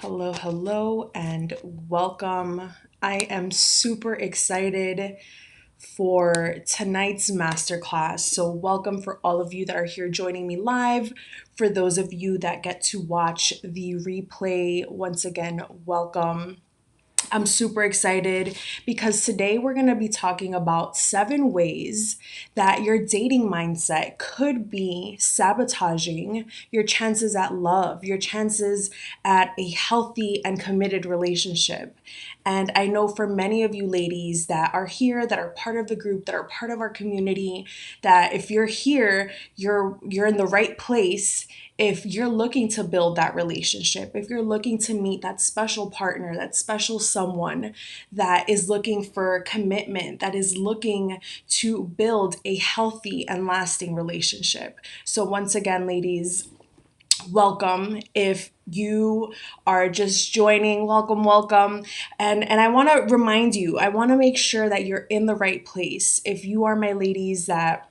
Hello, hello, and welcome. I am super excited for tonight's masterclass. So, welcome for all of you that are here joining me live. For those of you that get to watch the replay, once again, welcome. I'm super excited because today we're going to be talking about 7 ways that your dating mindset could be sabotaging your chances at love, your chances at a healthy and committed relationship. And I know for many of you ladies that are here, that are part of the group, that are part of our community, that if you're here, you're in the right place. If you're looking to build that relationship, if you're looking to meet that special partner, that special someone that is looking for commitment, that is looking to build a healthy and lasting relationship. So, once again, ladies, welcome. If you are just joining, welcome, welcome. And I want to remind you, I want to make sure that you're in the right place. If you are my ladies that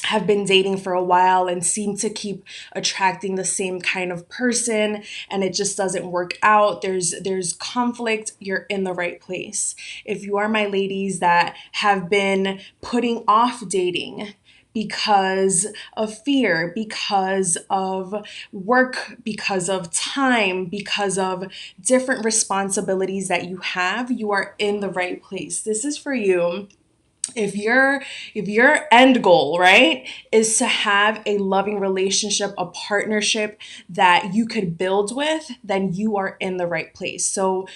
have been dating for a while and seem to keep attracting the same kind of person and it just doesn't work out, there's conflict, you're in the right place. If you are my ladies that have been putting off dating because of fear, because of work, because of time, because of different responsibilities that you are in the right place. This is for you. If your end goal, right, is to have a loving relationship, a partnership that you could build with, then you are in the right place. So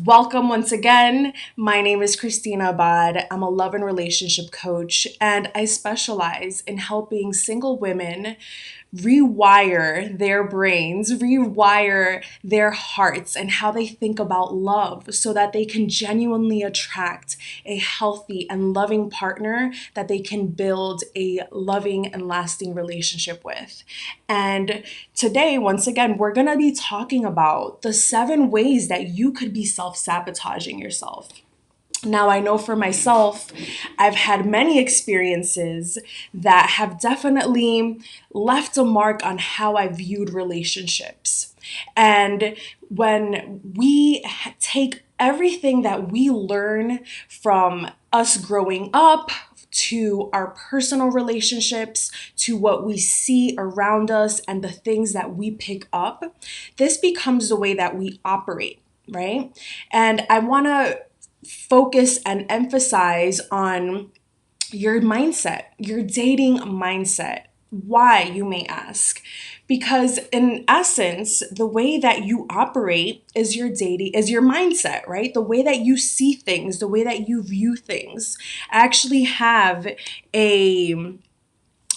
welcome once again. My name is Christina Abad. I'm a love and relationship coach, and I specialize in helping single women rewire their brains, rewire their hearts, and how they think about love so that they can genuinely attract a healthy and loving partner that they can build a loving and lasting relationship with. And today, once again, we're going to be talking about the 7 ways that you could be self sabotaging yourself. Now, I know for myself, I've had many experiences that have definitely left a mark on how I viewed relationships. And when we take everything that we learn from us growing up, to our personal relationships, to what we see around us, and the things that we pick up, this becomes the way that we operate, right? And I want to focus and emphasize on your mindset, your dating mindset. Why, you may ask? Because in essence, the way that you operate is your mindset, right? The way that you see things, the way that you view things. I actually have a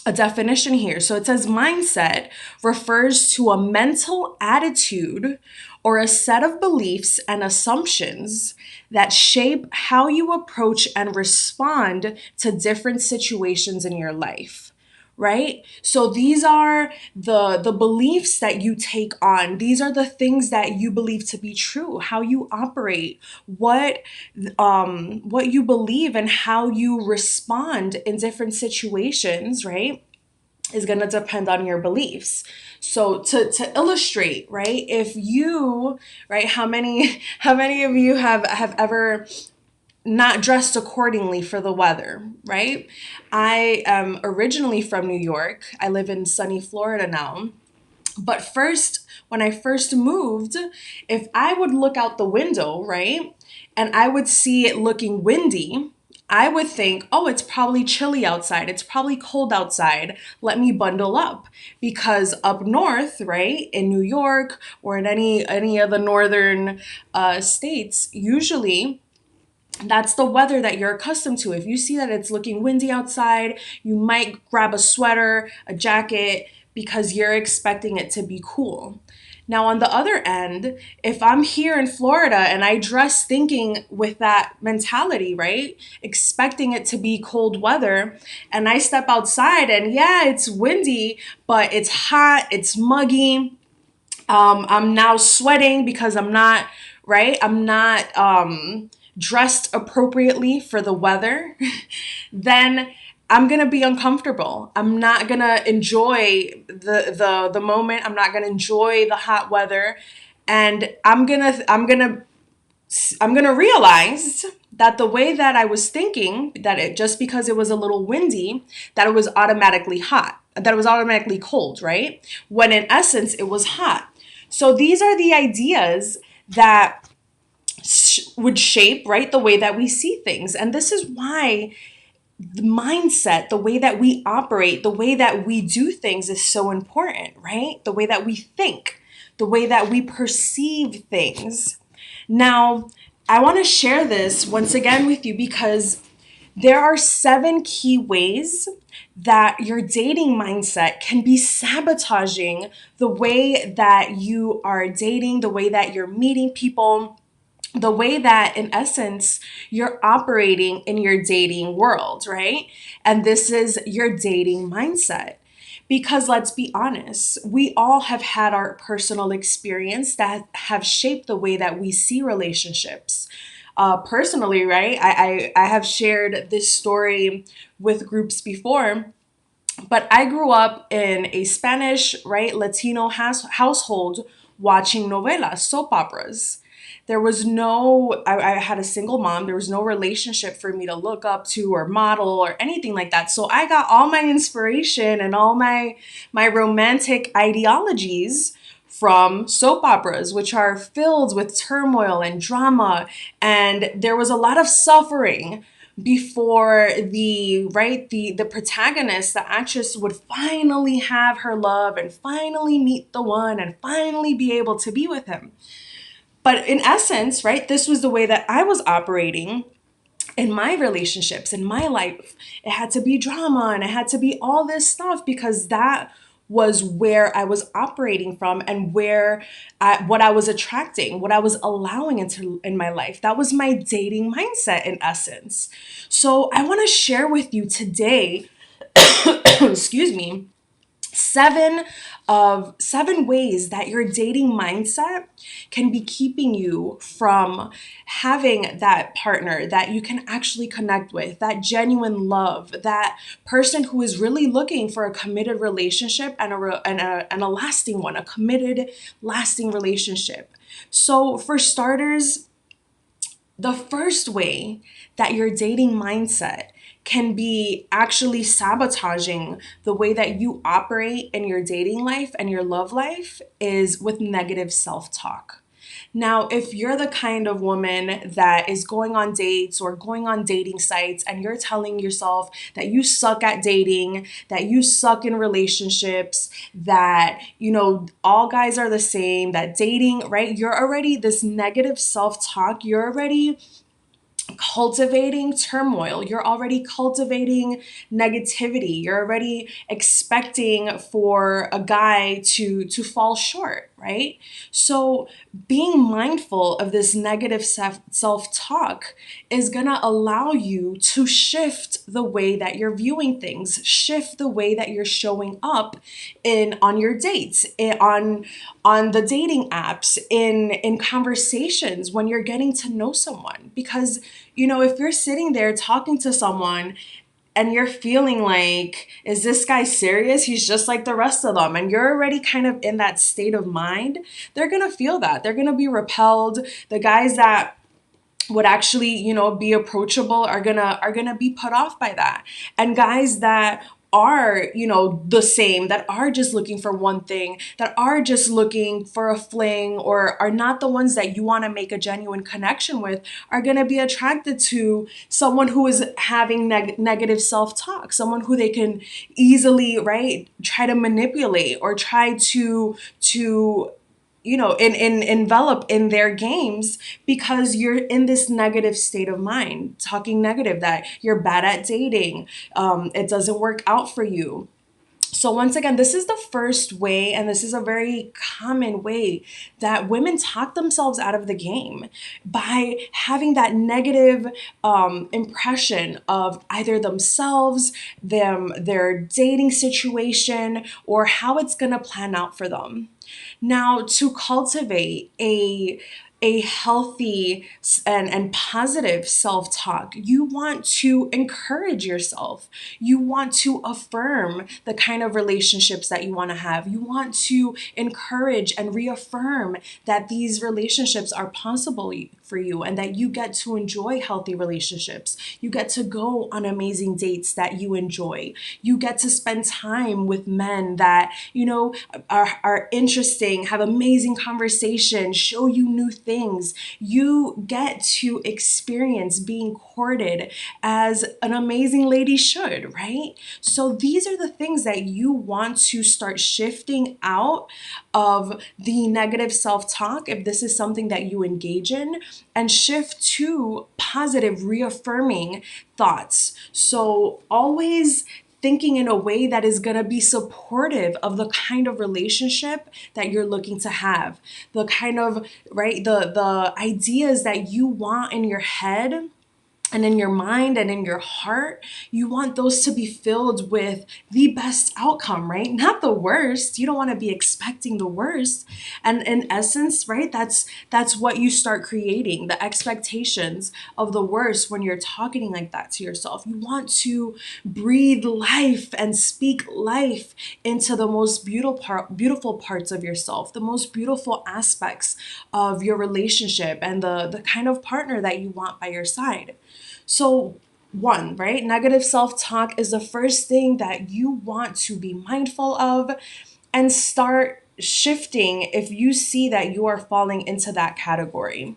a definition here. So it says mindset refers to a mental attitude or a set of beliefs and assumptions that shape how you approach and respond to different situations in your life. Right? So these are the beliefs that you take on. These are the things that you believe to be true, how you operate, what you believe and how you respond in different situations, right? Is going to depend on your beliefs. So to illustrate, right? If you, right, how many of you have ever not dressed accordingly for the weather, right? I am originally from New York. I live in sunny Florida now. But first, when I first moved, if I would look out the window, right, and I would see it looking windy, I would think, oh, it's probably chilly outside. It's probably cold outside. Let me bundle up. Because up north, right, in New York or in any of the northern states, usually that's the weather that you're accustomed to. If you see that it's looking windy outside, you might grab a sweater, a jacket, because you're expecting it to be cool. Now, on the other end, if I'm here in Florida and I dress thinking with that mentality, right? Expecting it to be cold weather, and I step outside and yeah, it's windy, but it's hot, it's muggy. I'm now sweating because I'm not, right? I'm not dressed appropriately for the weather, then I'm gonna be uncomfortable. I'm not gonna enjoy the moment. I'm not gonna enjoy the hot weather. And I'm gonna realize that the way that I was thinking, that it just because it was a little windy, that it was automatically hot, that it was automatically cold, right? When in essence it was hot. So these are the ideas that would shape, right, the way that we see things. And this is why the mindset, the way that we operate, the way that we do things is so important, right? The way that we think, the way that we perceive things. Now, I want to share this once again with you because there are 7 key ways that your dating mindset can be sabotaging the way that you are dating, the way that you're meeting people, the way that, in essence, you're operating in your dating world, right? And this is your dating mindset. Because let's be honest, we all have had our personal experience that have shaped the way that we see relationships. Personally, right? I have shared this story with groups before, but I grew up in a Spanish, right, Latino household watching novelas, soap operas. There was no, I had a single mom. There was no relationship for me to look up to or model or anything like that. So I got all my inspiration and all my romantic ideologies from soap operas, which are filled with turmoil and drama. And there was a lot of suffering before the protagonist, the actress, would finally have her love and finally meet the one and finally be able to be with him. But in essence, right, this was the way that I was operating in my relationships, in my life. It had to be drama and it had to be all this stuff because that was where I was operating from and what I was attracting, what I was allowing into in my life. That was my dating mindset in essence. So I want to share with you today, excuse me, 7 ways that your dating mindset can be keeping you from having that partner that you can actually connect with, that genuine love, that person who is really looking for a committed relationship and a lasting one, a committed, lasting relationship. So for starters, the first way that your dating mindset can be actually sabotaging the way that you operate in your dating life and your love life is with negative self-talk. Now, if you're the kind of woman that is going on dates or going on dating sites and you're telling yourself that you suck at dating, that you suck in relationships, that, all guys are the same, that dating, right? You're already this negative self-talk. You're already cultivating turmoil. You're already cultivating negativity. You're already expecting for a guy to fall short, right? So being mindful of this negative self-talk is going to allow you to shift the way that you're viewing things, shift the way that you're showing up on your dates, on the dating apps, in conversations when you're getting to know someone. Because if you're sitting there talking to someone and you're feeling like, is this guy serious? He's just like the rest of them. And you're already kind of in that state of mind. They're going to feel that. They're going to be repelled. The guys that would actually, be approachable are gonna be put off by that. And guys that are, the same, that are just looking for one thing, that are just looking for a fling, or are not the ones that you want to make a genuine connection with, are going to be attracted to someone who is having negative self-talk, someone who they can easily, right, try to manipulate or try to envelop in their games, because you're in this negative state of mind, talking negative, that you're bad at dating, it doesn't work out for you. So once again, this is the first way, and this is a very common way that women talk themselves out of the game, by having that negative impression of either themselves, their dating situation, or how it's going to plan out for them. Now, to cultivate a healthy and positive self-talk. You want to encourage yourself. You want to affirm the kind of relationships that you want to have. You want to encourage and reaffirm that these relationships are possible for you and that you get to enjoy healthy relationships. You get to go on amazing dates that you enjoy. You get to spend time with men that, are interesting, have amazing conversations, show you new things. You get to experience being courted as an amazing lady should, right? So these are the things that you want to start shifting out of the negative self-talk, if this is something that you engage in, and shift to positive, reaffirming thoughts. So always thinking in a way that is going to be supportive of the kind of relationship that you're looking to have, the kind of, right, the ideas that you want in your head and in your mind and in your heart. You want those to be filled with the best outcome, right? Not the worst. You don't want to be expecting the worst. And in essence, right, that's what you start creating, the expectations of the worst when you're talking like that to yourself. You want to breathe life and speak life into the most beautiful parts of yourself, the most beautiful aspects of your relationship and the kind of partner that you want by your side. So, one, right? Negative self talk is the first thing that you want to be mindful of and start shifting if you see that you are falling into that category.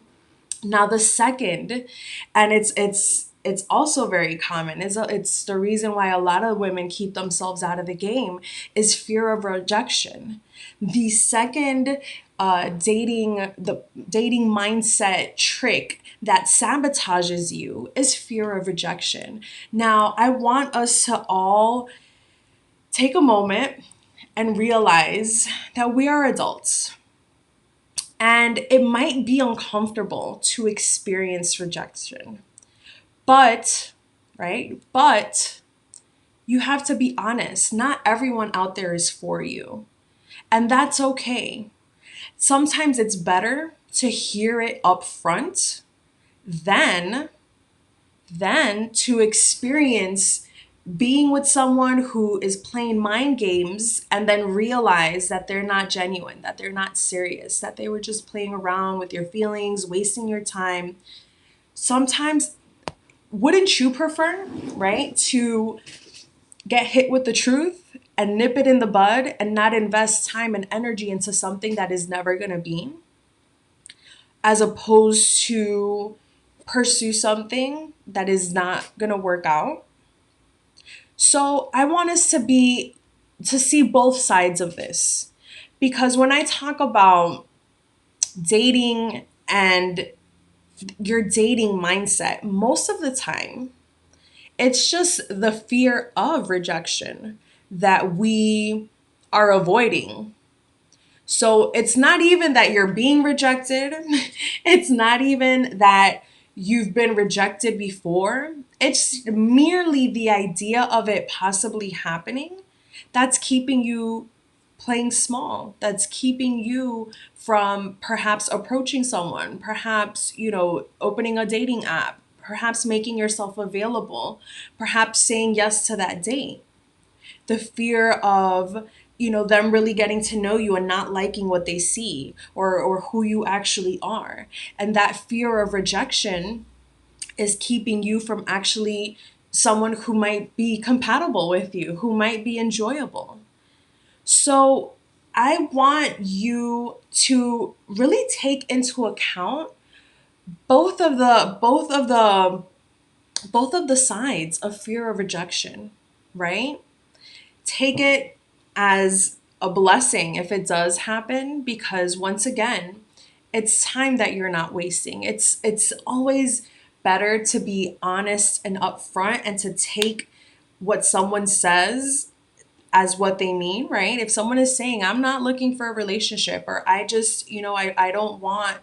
Now, the second, and it's also very common. It's the reason why a lot of women keep themselves out of the game is fear of rejection. The second the dating mindset trick that sabotages you is fear of rejection. Now, I want us to all take a moment and realize that we are adults. And it might be uncomfortable to experience rejection. But, right? But you have to be honest. Not everyone out there is for you. And that's okay. Sometimes it's better to hear it up front than to experience being with someone who is playing mind games and then realize that they're not genuine, that they're not serious, that they were just playing around with your feelings, wasting your time. Sometimes, wouldn't you prefer, right, to get hit with the truth and nip it in the bud and not invest time and energy into something that is never going to be, as opposed to pursue something that is not going to work out? So I want us to see both sides of this, because when I talk about dating and your dating mindset, most of the time it's just the fear of rejection that we are avoiding. So it's not even that you're being rejected. It's not even that you've been rejected before. It's merely the idea of it possibly happening that's keeping you playing small. That's keeping you from perhaps approaching someone, perhaps, opening a dating app, perhaps making yourself available, perhaps saying yes to that date. The fear of them really getting to know you and not liking what they see, or who you actually are. And that fear of rejection is keeping you from actually someone who might be compatible with you, who might be enjoyable. So I want you to really take into account both of the both of the both of the sides of fear of rejection, right? Take it as a blessing if it does happen, because once again, it's time that you're not wasting. It's always better to be honest and upfront and to take what someone says as what they mean, right? If someone is saying, I'm not looking for a relationship, or I just, I don't want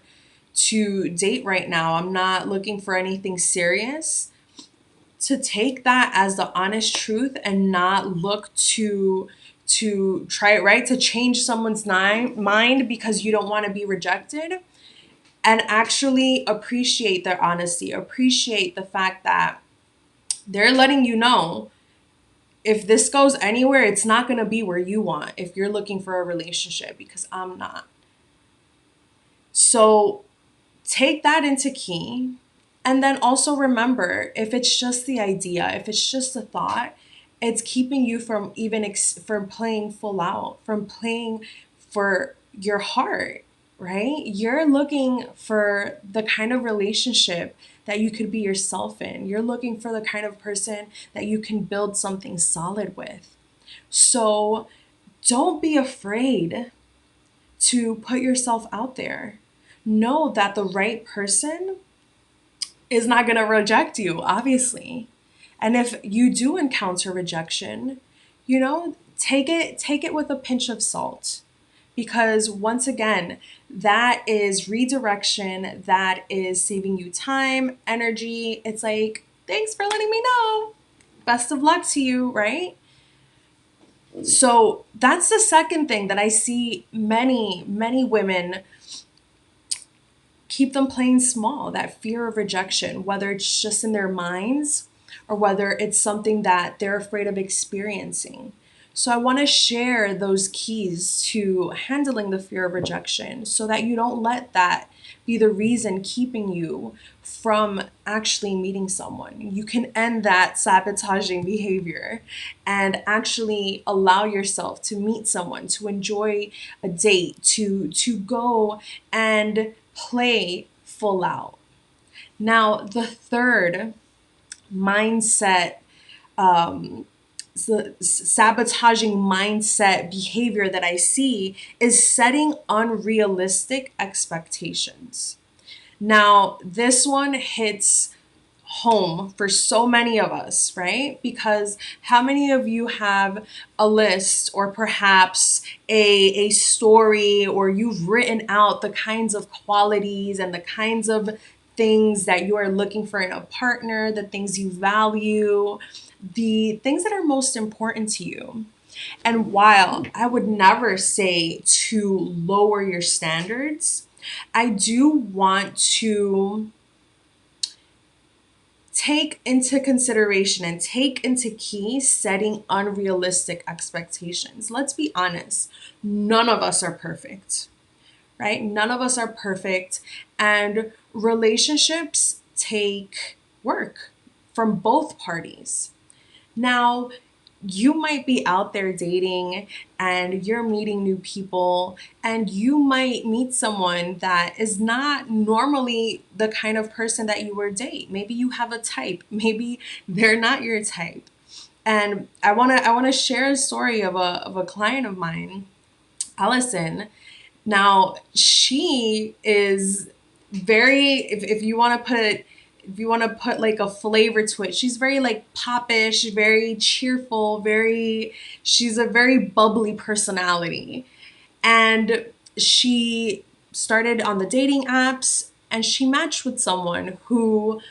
to date right now, I'm not looking for anything serious, to take that as the honest truth and not look to try, right, to change someone's mind because you don't want to be rejected, and actually appreciate their honesty, appreciate the fact that they're letting you know if this goes anywhere, it's not going to be where you want if you're looking for a relationship, because I'm not. So take that into key. And then also remember, if it's just the idea, if it's just a thought, it's keeping you from from playing full out, from playing for your heart, right? You're looking for the kind of relationship that you could be yourself in. You're looking for the kind of person that you can build something solid with. So don't be afraid to put yourself out there. Know that the right person is not going to reject you, obviously. And if you do encounter rejection, take it with a pinch of salt. Because once again, that is redirection, that is saving you time, energy. It's like, thanks for letting me know. Best of luck to you, right? So that's the second thing that I see many women keep them playing small, that fear of rejection, whether it's just in their minds or whether it's something that they're afraid of experiencing. So I want to share those keys to handling the fear of rejection so that you don't let that be the reason keeping you from actually meeting someone. You can end that sabotaging behavior and actually allow yourself to meet someone, to enjoy a date, to go and play full out. Now, the third mindset, sabotaging mindset behavior that I see is setting unrealistic expectations. Now, this one hits home for so many of us, right? Because how many of you have a list or perhaps a story, or you've written out the kinds of qualities and the kinds of things that you are looking for in a partner, the things you value, the things that are most important to you? And while I would never say to lower your standards, I do want to take into consideration and take into key setting unrealistic expectations. Let's be honest, none of us are perfect, right? None of us are perfect, and relationships take work from both parties. Now, you might be out there dating and you're meeting new people, and you might meet someone that is not normally the kind of person that you would date. Maybe you have a type, maybe they're not your type. And I want to share a story of a client of mine, Allison. Now, she is very, if you want to put, if you want to put like a flavor to it, she's very like popish, very cheerful, she's a very bubbly personality. And she started on the dating apps and she matched with someone who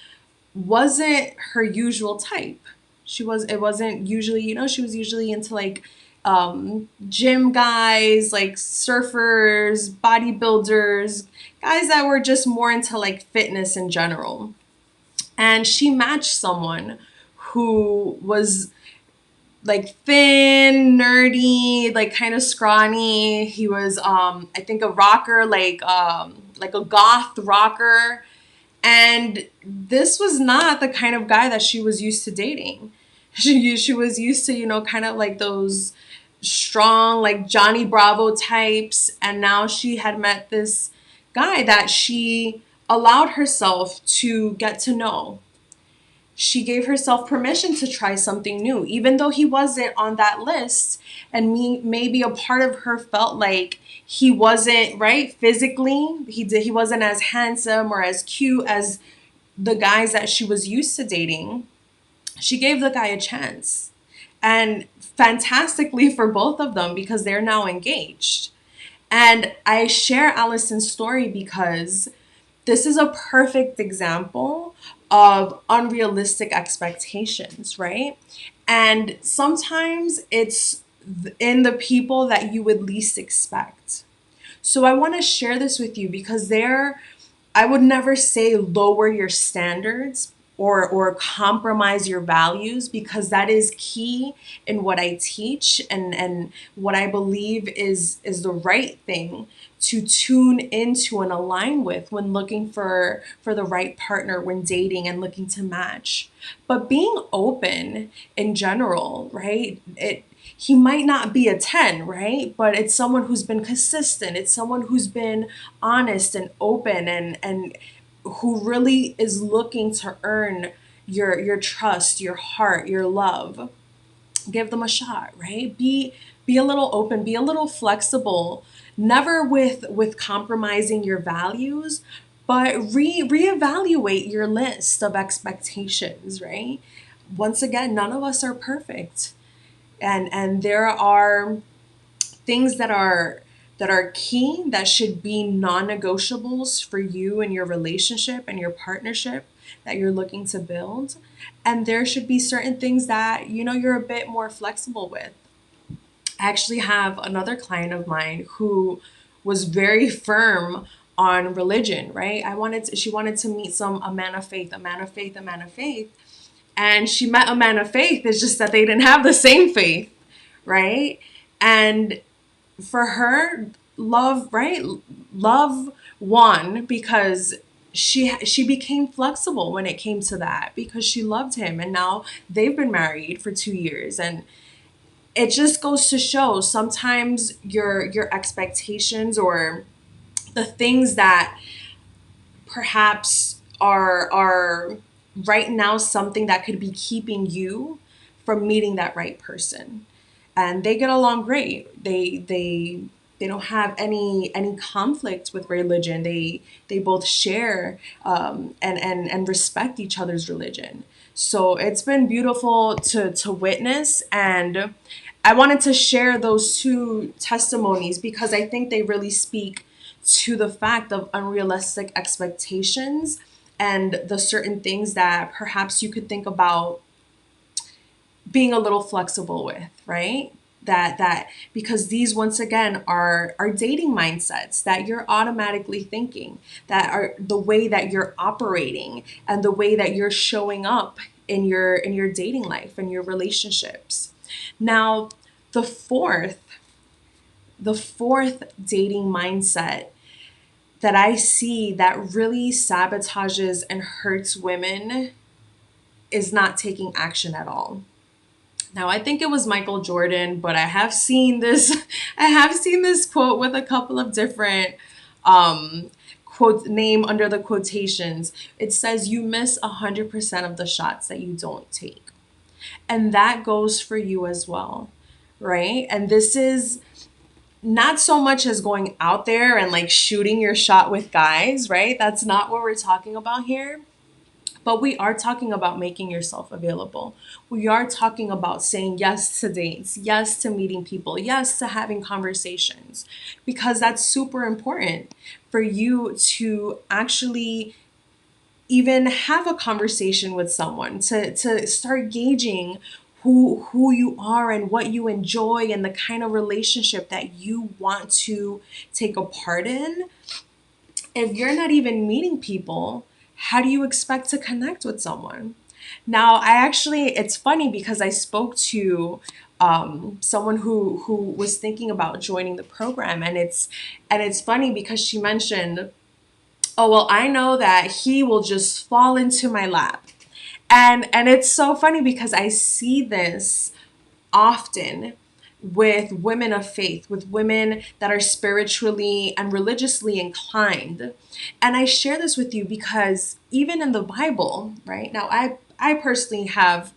wasn't her usual type. It wasn't usually, she was usually into like gym guys, like surfers, bodybuilders, guys that were just more into like fitness in general. And she matched someone who was like thin, nerdy, like kind of scrawny. He was I think a rocker, like a goth rocker. And this was not the kind of guy that she was used to dating. She was used to, kind of like those strong, like Johnny Bravo types. And now she had met this guy that she allowed herself to get to know. She gave herself permission to try something new, even though he wasn't on that list. And maybe a part of her felt like he wasn't right physically. He wasn't as handsome or as cute as the guys that she was used to dating. She gave the guy a chance, and fantastically for both of them, because they're now engaged. And I share Allison's story because this is a perfect example of unrealistic expectations, right? And sometimes it's in the people that you would least expect. So I want to share this with you because I would never say lower your standards or compromise your values, because that is key in what I teach and what I believe is the right thing to tune into and align with when looking for the right partner, when dating and looking to match. But being open in general, right? He might not be a 10, right? But it's someone who's been consistent. It's someone who's been honest and open and who really is looking to earn your trust, your heart, your love. Give them a shot, right? Be a little open, be a little flexible, never with compromising your values, but reevaluate your list of expectations, right? Once again, none of us are perfect. And there are things that are key, that should be non-negotiables for you and your relationship and your partnership that you're looking to build. And there should be certain things that you're a bit more flexible with. I actually have another client of mine who was very firm on religion, right? She wanted to meet a man of faith, a man of faith, a man of faith. And she met a man of faith. It's just that they didn't have the same faith, right? And for her, love, right? Love won, because she became flexible when it came to that, because she loved him, and now they've been married for 2 years. And it just goes to show, sometimes your expectations, or the things that perhaps are right now something that could be keeping you from meeting that right person. And they get along great. They don't have any conflict with religion. They both share, and respect each other's religion. So it's been beautiful to witness. And I wanted to share those two testimonies because I think they really speak to the fact of unrealistic expectations and the certain things that perhaps you could think about being a little flexible with, right? That because these, once again, are dating mindsets that you're automatically thinking, that are the way that you're operating and the way that you're showing up in your dating life and your relationships. Now, the fourth the fourth dating mindset that I see that really sabotages and hurts women is not taking action at all. Now, I think it was Michael Jordan, but I have seen this I have seen this quote with a couple of different quote name under the quotations. It says you miss 100% of the shots that you don't take. And that goes for you as well, right? And this is not so much as going out there and like shooting your shot with guys, right? That's not what we're talking about here. But we are talking about making yourself available. We are talking about saying yes to dates, yes to meeting people, yes to having conversations, because that's super important for you to actually even have a conversation with someone, to start gauging who you are and what you enjoy and the kind of relationship that you want to take a part in. If you're not even meeting people, how do you expect to connect with someone? Now, it's funny because I spoke to someone who was thinking about joining the program, and it's funny because she mentioned, oh, well, I know that he will just fall into my lap. And it's so funny because I see this often with women of faith, with women that are spiritually and religiously inclined. And I share this with you because even in the Bible, right? Now, I personally have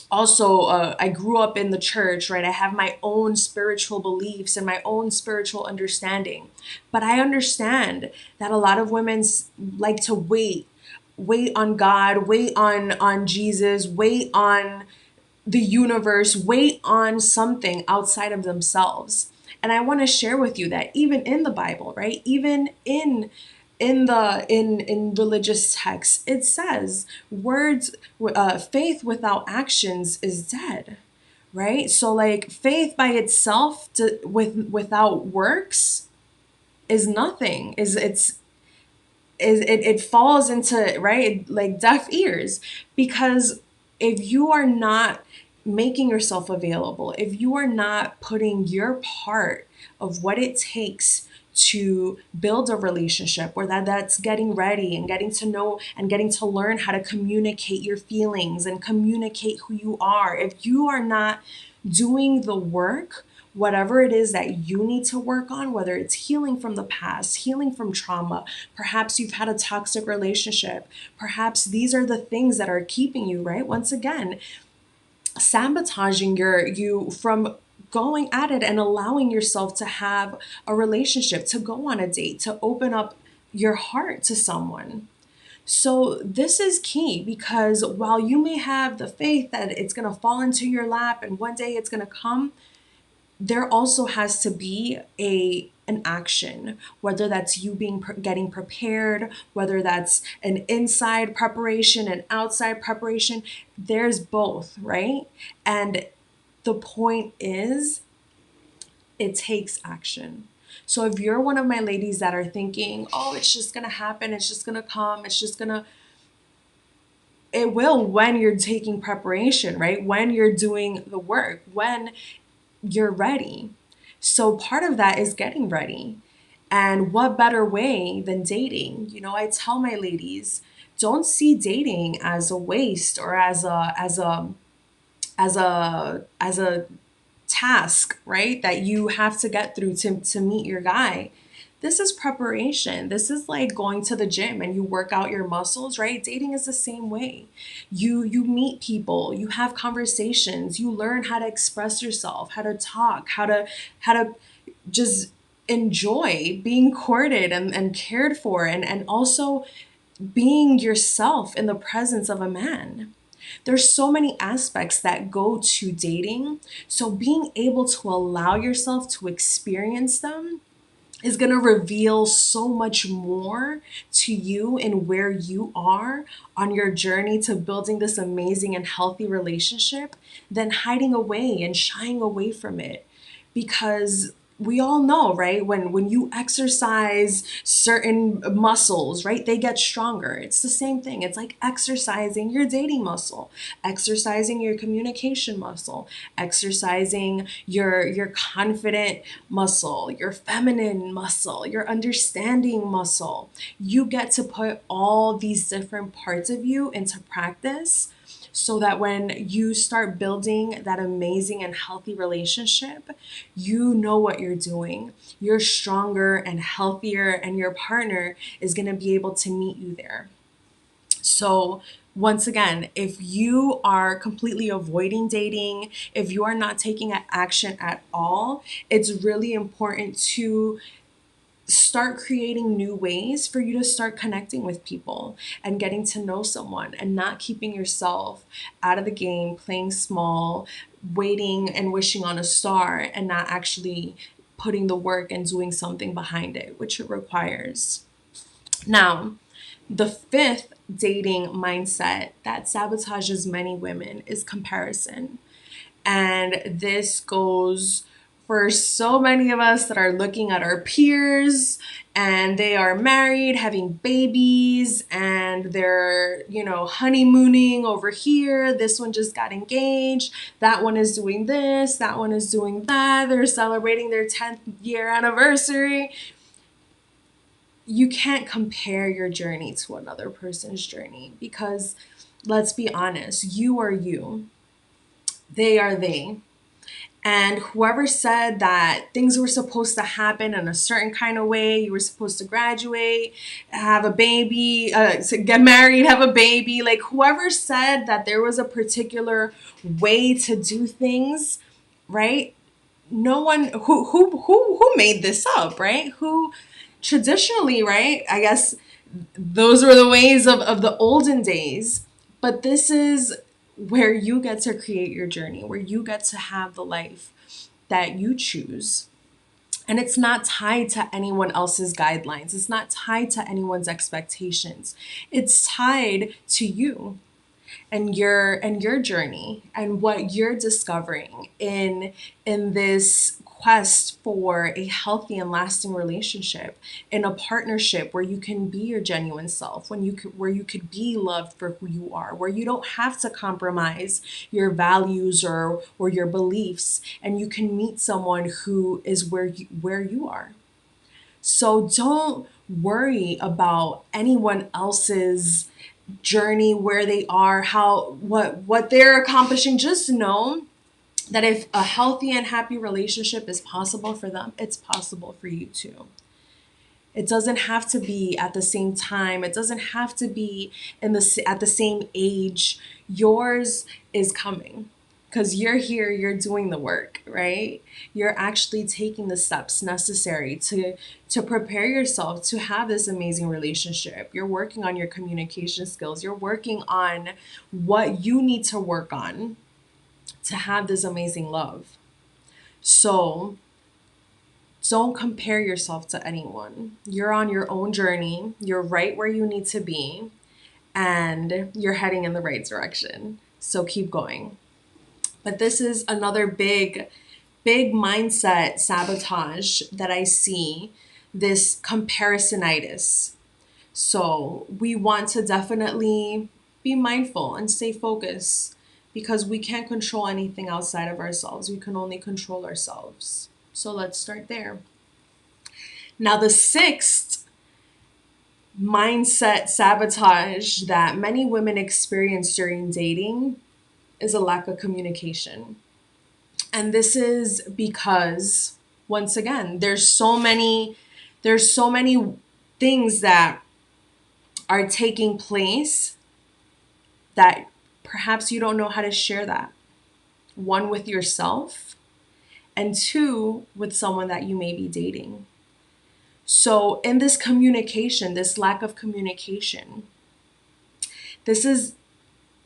also, I grew up in the church, right? I have my own spiritual beliefs and my own spiritual understanding. But I understand that a lot of women like to wait on God, wait on Jesus, wait on the universe, wait on something outside of themselves. And I want to share with you that even in the Bible, right? Even in religious texts, it says faith without actions is dead, right? So like faith by itself without works is nothing. Is it's it falls into, right, like deaf ears, because if you are not making yourself available, if you are not putting your part of what it takes to build a relationship, or that's getting ready and getting to know and getting to learn how to communicate your feelings and communicate who you are, if you are not doing the work, whatever it is that you need to work on, whether it's healing from the past, healing from trauma, perhaps you've had a toxic relationship, perhaps these are the things that are keeping you, right? Once again, sabotaging you from going at it and allowing yourself to have a relationship, to go on a date, to open up your heart to someone. So this is key, because while you may have the faith that it's going to fall into your lap and one day it's going to come, there also has to be an action, whether that's you getting prepared, whether that's an inside preparation and outside preparation. There's both, right? And the point is, it takes action. So if you're one of my ladies that are thinking, oh, it's just gonna happen, it's just gonna come, it's just gonna, it will, when you're taking preparation, right? When you're doing the work, when you're ready. So part of that is getting ready. And what better way than dating? You know, I tell my ladies, don't see dating as a waste, or as a task, right? That you have to get through to meet your guy. This is preparation. This is like going to the gym and you work out your muscles, right? Dating is the same way. You meet people, you have conversations, you learn how to express yourself, how to talk, how to just enjoy being courted and cared for, and also being yourself in the presence of a man. There's so many aspects that go to dating. So being able to allow yourself to experience them is going to reveal so much more to you and where you are on your journey to building this amazing and healthy relationship than hiding away and shying away from it. Because we all know, right? When you exercise certain muscles, right, they get stronger. It's the same thing. It's like exercising your dating muscle, exercising your communication muscle, exercising your confident muscle, your feminine muscle, your understanding muscle. You get to put all these different parts of you into practice, so that when you start building that amazing and healthy relationship, you know what you're doing. You're stronger and healthier, and your partner is going to be able to meet you there. So, once again, if you are completely avoiding dating, if you are not taking action at all, it's really important to start creating new ways for you to start connecting with people and getting to know someone, and not keeping yourself out of the game, playing small, waiting and wishing on a star, and not actually putting the work and doing something behind it, which it requires. Now, the fifth dating mindset that sabotages many women is comparison. And this goes for so many of us that are looking at our peers, and they are married, having babies, and they're, honeymooning over here. This one just got engaged. That one is doing this. That one is doing that. They're celebrating their 10th year anniversary. You can't compare your journey to another person's journey, because let's be honest, you are you, they are they. And whoever said that things were supposed to happen in a certain kind of way, you were supposed to graduate, have a baby, get married, have a baby, like whoever said that there was a particular way to do things, right? No one who made this up, right? Who traditionally, right? I guess those were the ways of the olden days. But this is where you get to create your journey, where you get to have the life that you choose. And it's not tied to anyone else's guidelines. It's not tied to anyone's expectations. It's tied to you. and your journey and what you're discovering in this quest for a healthy and lasting relationship, in a partnership where you can be your genuine self, where you could be loved for who you are, where you don't have to compromise your values or your beliefs, and you can meet someone who is where you are. So don't worry about anyone else's journey, where they are, how what they're accomplishing. Just know that if a healthy and happy relationship is possible for them, it's possible for you too. It doesn't have to be at the same time. It doesn't have to be at the same age. Yours is coming because you're here, you're doing the work, right? You're actually taking the steps necessary to prepare yourself to have this amazing relationship. You're working on your communication skills. You're working on what you need to work on to have this amazing love. So, don't compare yourself to anyone. You're on your own journey. You're right where you need to be, and you're heading in the right direction. So keep going. But this is another big mindset sabotage that I see, this comparisonitis. So we want to definitely be mindful and stay focused because we can't control anything outside of ourselves. We can only control ourselves. So let's start there. Now, the sixth mindset sabotage that many women experience during dating is a lack of communication. And this is because, once again, there's so many things that are taking place that perhaps you don't know how to share that. One, with yourself, and two, with someone that you may be dating. So, in this communication, this lack of communication, this is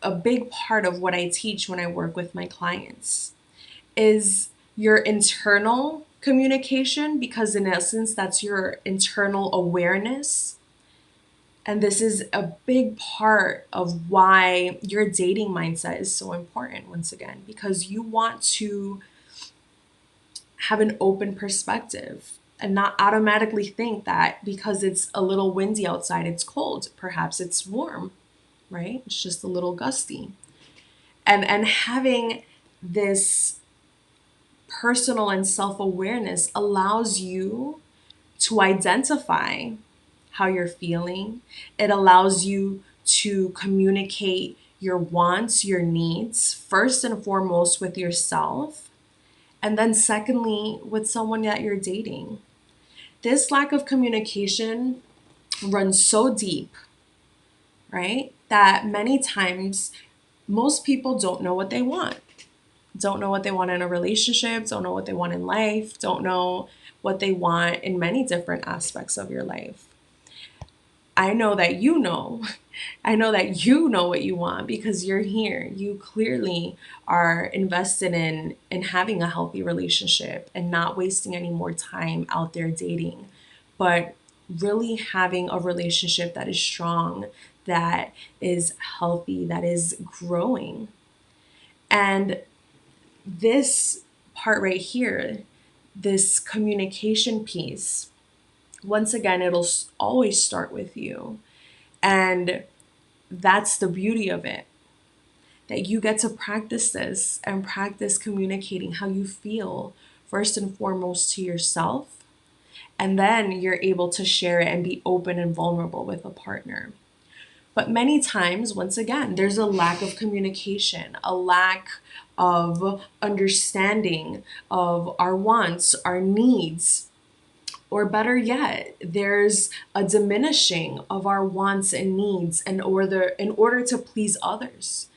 a big part of what I teach when I work with my clients, is your internal communication, because in essence, that's your internal awareness. And this is a big part of why your dating mindset is so important, once again, because you want to have an open perspective and not automatically think that because it's a little windy outside, it's cold. Perhaps it's warm, right? It's just a little gusty. And having this personal and self-awareness allows you to identify how you're feeling. It allows you to communicate your wants, your needs, first and foremost with yourself, and then secondly with someone that you're dating. This lack of communication runs so deep, right? That many times most people don't know what they want. Don't know what they want in a relationship, don't know what they want in life, don't know what they want in many different aspects of your life. I know that you know. I know that you know what you want because you're here. You clearly are invested in having a healthy relationship and not wasting any more time out there dating, but really having a relationship that is strong, that is healthy, that is growing. And this part right here, this communication piece, once again, it'll always start with you. And that's the beauty of it, that you get to practice this and practice communicating how you feel first and foremost to yourself. And then you're able to share it and be open and vulnerable with a partner. But many times, once again, there's a lack of communication, a lack of understanding of our wants, our needs, or better yet, there's a diminishing of our wants and needs in order to please others.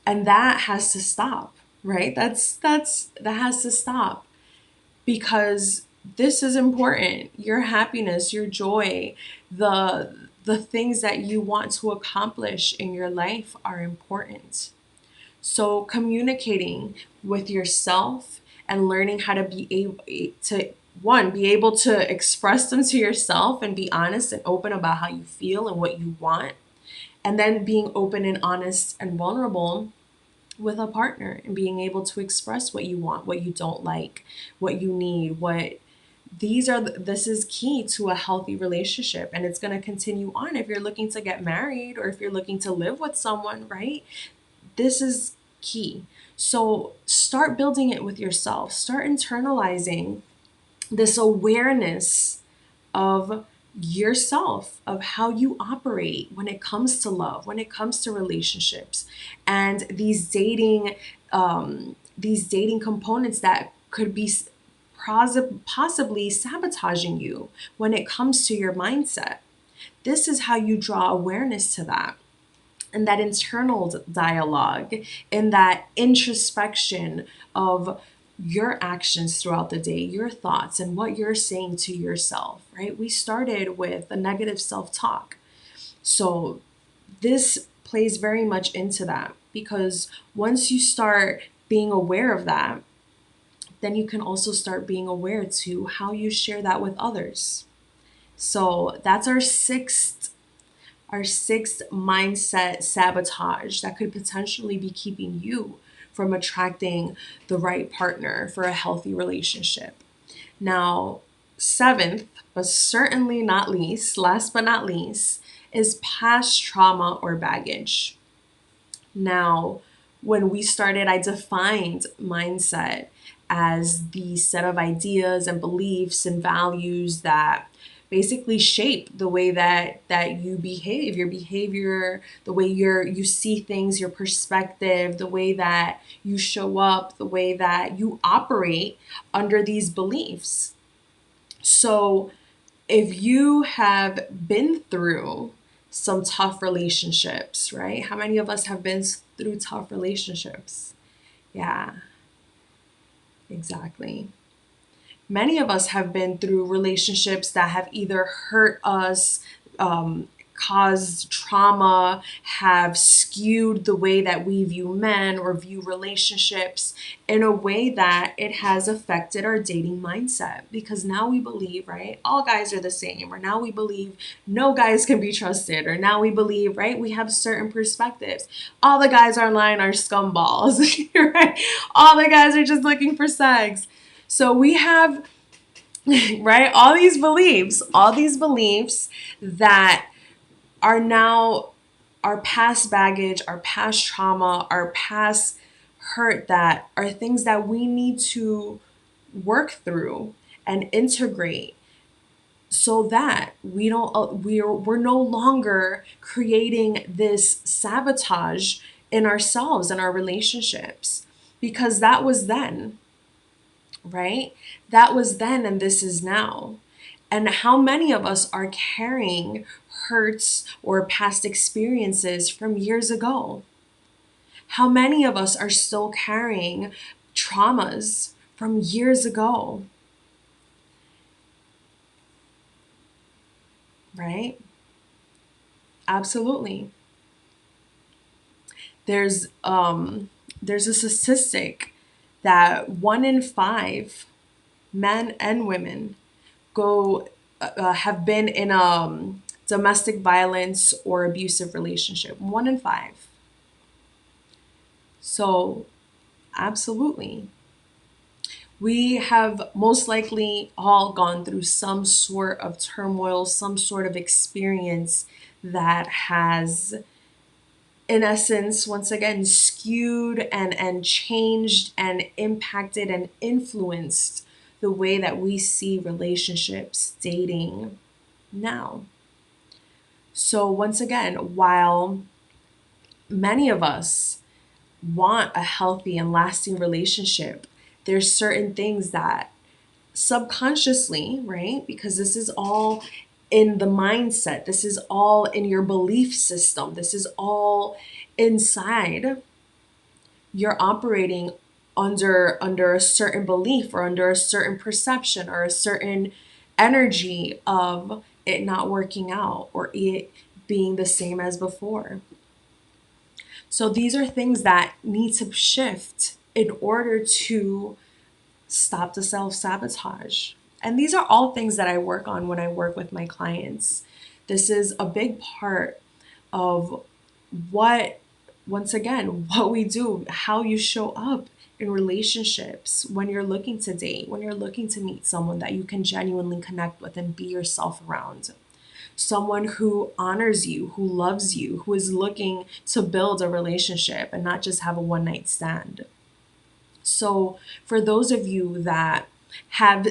And that has to stop, right? That has to stop because this is important. Your happiness, your joy, the things that you want to accomplish in your life are important. So communicating with yourself and learning how to be able to, one, be able to express them to yourself and be honest and open about how you feel and what you want. And then being open and honest and vulnerable with a partner and being able to express what you want, what you don't like, what you need, this is key to a healthy relationship, and it's going to continue on if you're looking to get married or if you're looking to live with someone, right? This is key. So start building it with yourself. Start internalizing this awareness of yourself, of how you operate when it comes to love, when it comes to relationships, and these dating components that could be possibly sabotaging you when it comes to your mindset. This is how you draw awareness to that, and that internal dialogue, and that introspection of your actions throughout the day, your thoughts, and what you're saying to yourself, right? We started with a negative self talk. So, this plays very much into that, because once you start being aware of that, then you can also start being aware to how you share that with others. So, that's our sixth mindset sabotage that could potentially be keeping you from attracting the right partner for a healthy relationship. Now, seventh, but certainly not least, last but not least, is past trauma or baggage. Now, when we started, I defined mindset as the set of ideas and beliefs and values that basically shape the way that you behave, your behavior, the way you see things, your perspective, the way that you show up, the way that you operate under these beliefs. So, if you have been through some tough relationships, right? How many of us have been through tough relationships? Yeah, exactly. Many of us have been through relationships that have either hurt us, caused trauma, have skewed the way that we view men or view relationships in a way that it has affected our dating mindset. Because now we believe, right, all guys are the same, or now we believe no guys can be trusted, or now we believe, right, we have certain perspectives. All the guys online are scumballs, right? All the guys are just looking for sex. So we have, right, all these beliefs that are now our past baggage, our past trauma, our past hurt, that are things that we need to work through and integrate, so that we're no longer creating this sabotage in ourselves and our relationships, because that was then, right? That was then, and this is now. And how many of us are carrying hurts or past experiences from years ago? How many of us are still carrying traumas from years ago, right? Absolutely. There's a statistic that 1 in 5 men and women go have been in a domestic violence or abusive relationship. 1 in 5. So, absolutely. We have most likely all gone through some sort of turmoil, some sort of experience that has, in essence, once again, skewed and changed and impacted and influenced the way that we see relationships, dating now. So, once again, while many of us want a healthy and lasting relationship, there's certain things that subconsciously, right? Because this is all in the mindset, this is all in your belief system, this is all inside. You're operating under a certain belief, or under a certain perception, or a certain energy of it not working out, or it being the same as before. So these are things that need to shift in order to stop the self sabotage. And these are all things that I work on when I work with my clients. This is a big part of what, once again, what we do, how you show up in relationships when you're looking to date, when you're looking to meet someone that you can genuinely connect with and be yourself around. Someone who honors you, who loves you, who is looking to build a relationship and not just have a one night stand. So, for those of you that have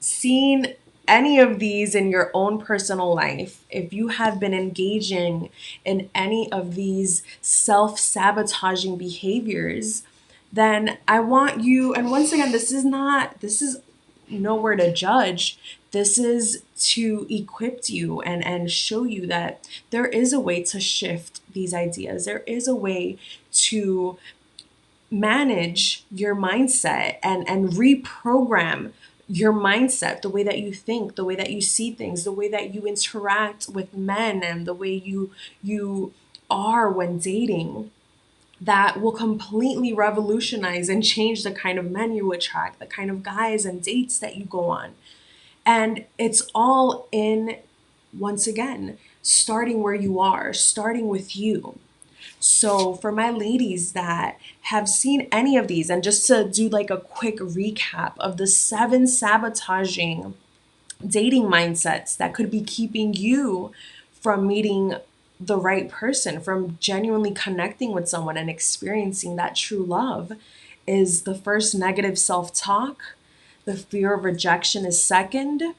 seen any of these in your own personal life, if you have been engaging in any of these self sabotaging behaviors, then I want you, and once again, this is nowhere to judge. This is to equip you and show you that there is a way to shift these ideas. There is a way to manage your mindset and reprogram your mindset, the way that you think, the way that you see things, the way that you interact with men, and the way you are when dating, that will completely revolutionize and change the kind of men you attract, the kind of guys and dates that you go on. And it's all in, once again, starting where you are, starting with you. So, for my ladies that have seen any of these, and just to do like a quick recap of the 7 sabotaging dating mindsets that could be keeping you from meeting the right person, from genuinely connecting with someone and experiencing that true love, is the first, negative self talk. The fear of rejection is second.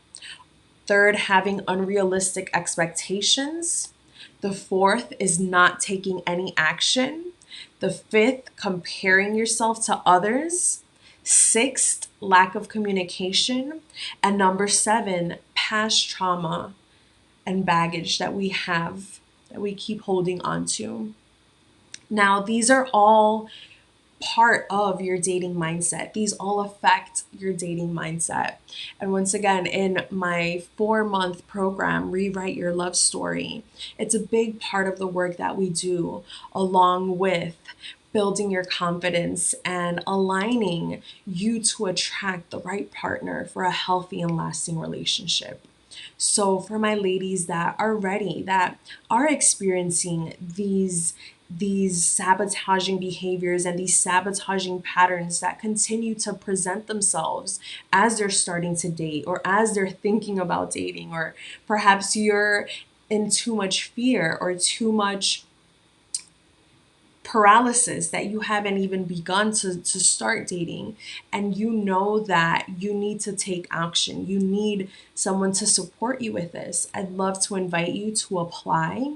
Third, having unrealistic expectations. The fourth is not taking any action. The fifth, comparing yourself to others. Sixth, lack of communication. And number 7, past trauma and baggage that we have, that we keep holding on to. Now, these are all part of your dating mindset. These all affect your dating mindset. And once again, in my 4-month program, Rewrite Your Love Story, it's a big part of the work that we do, along with building your confidence and aligning you to attract the right partner for a healthy and lasting relationship. So, for my ladies that are ready, that are experiencing these sabotaging behaviors and these sabotaging patterns that continue to present themselves as they're starting to date, or as they're thinking about dating, or perhaps you're in too much fear or too much paralysis that you haven't even begun to start dating, and you know that you need to take action, you need someone to support you with this, I'd love to invite you to apply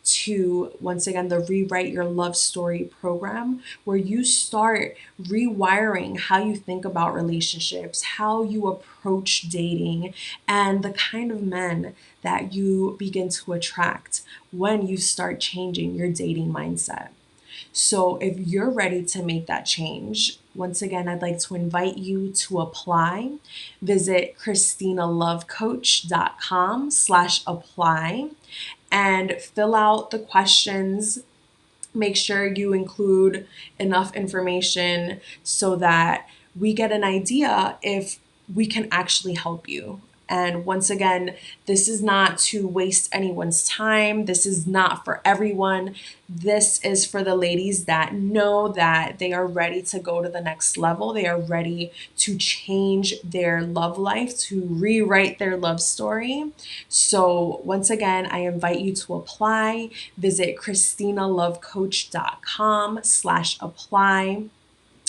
to, once again, the Rewrite Your Love Story program, where you start rewiring how you think about relationships, how you approach dating, and the kind of men that you begin to attract when you start changing your dating mindset. So, if you're ready to make that change, once again, I'd like to invite you to apply. Visit ChristinaLoveCoach.com/apply and fill out the questions. Make sure you include enough information so that we get an idea if we can actually help you. And once again, this is not to waste anyone's time. This is not for everyone. This is for the ladies that know that they are ready to go to the next level. They are ready to change their love life, to rewrite their love story. So once again, I invite you to apply. Visit ChristinaLoveCoach.com/apply.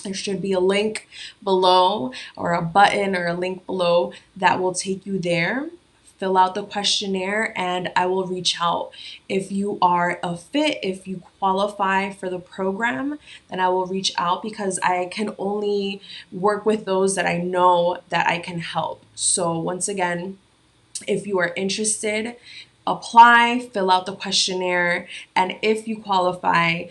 There should be a link below, or a button or a link below that will take you there. Fill out the questionnaire and I will reach out. If you are a fit, if you qualify for the program, then I will reach out, because I can only work with those that I know that I can help. So once again, if you are interested, apply, fill out the questionnaire, and if you qualify,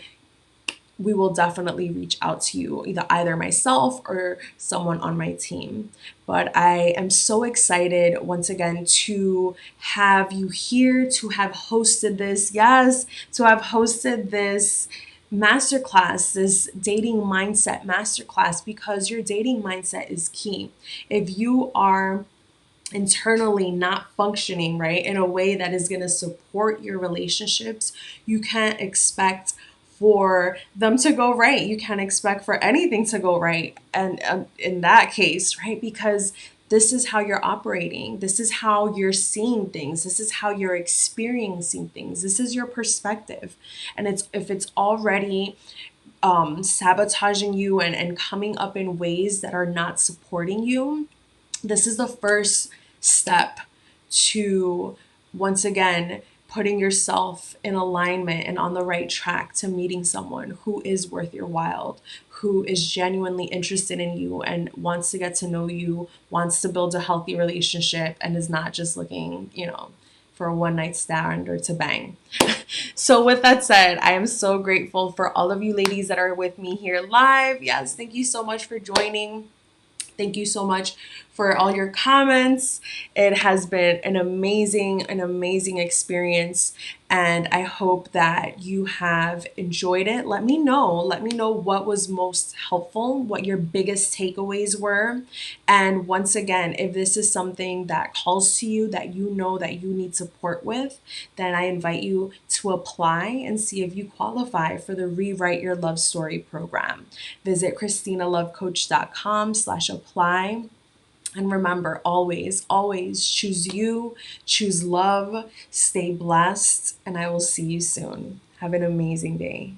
we will definitely reach out to you, either myself or someone on my team. But I am so excited, once again, to have you here, to have hosted this, yes, to have hosted this masterclass, this dating mindset masterclass, because your dating mindset is key. If you are internally not functioning, right, in a way that is going to support your relationships, you can't expect for them to go right. You can't expect for anything to go right. And in that case, right, because this is how you're operating. This is how you're seeing things. This is how you're experiencing things. This is your perspective. And if it's already sabotaging you and coming up in ways that are not supporting you, this is the first step to, once again, putting yourself in alignment and on the right track to meeting someone who is worth your while, who is genuinely interested in you and wants to get to know you, wants to build a healthy relationship, and is not just looking, for a one night stand or to bang. So with that said, I am so grateful for all of you ladies that are with me here live. Yes, thank you so much for joining. Thank you so much for all your comments. It has been an amazing experience, and I hope that you have enjoyed it. Let me know. Let me know what was most helpful, what your biggest takeaways were. And once again, if this is something that calls to you, that you know that you need support with, then I invite you to apply and see if you qualify for the Rewrite Your Love Story program. Visit ChristinaLoveCoach.com/apply. And remember, always choose you, choose love, stay blessed, and I will see you soon. Have an amazing day.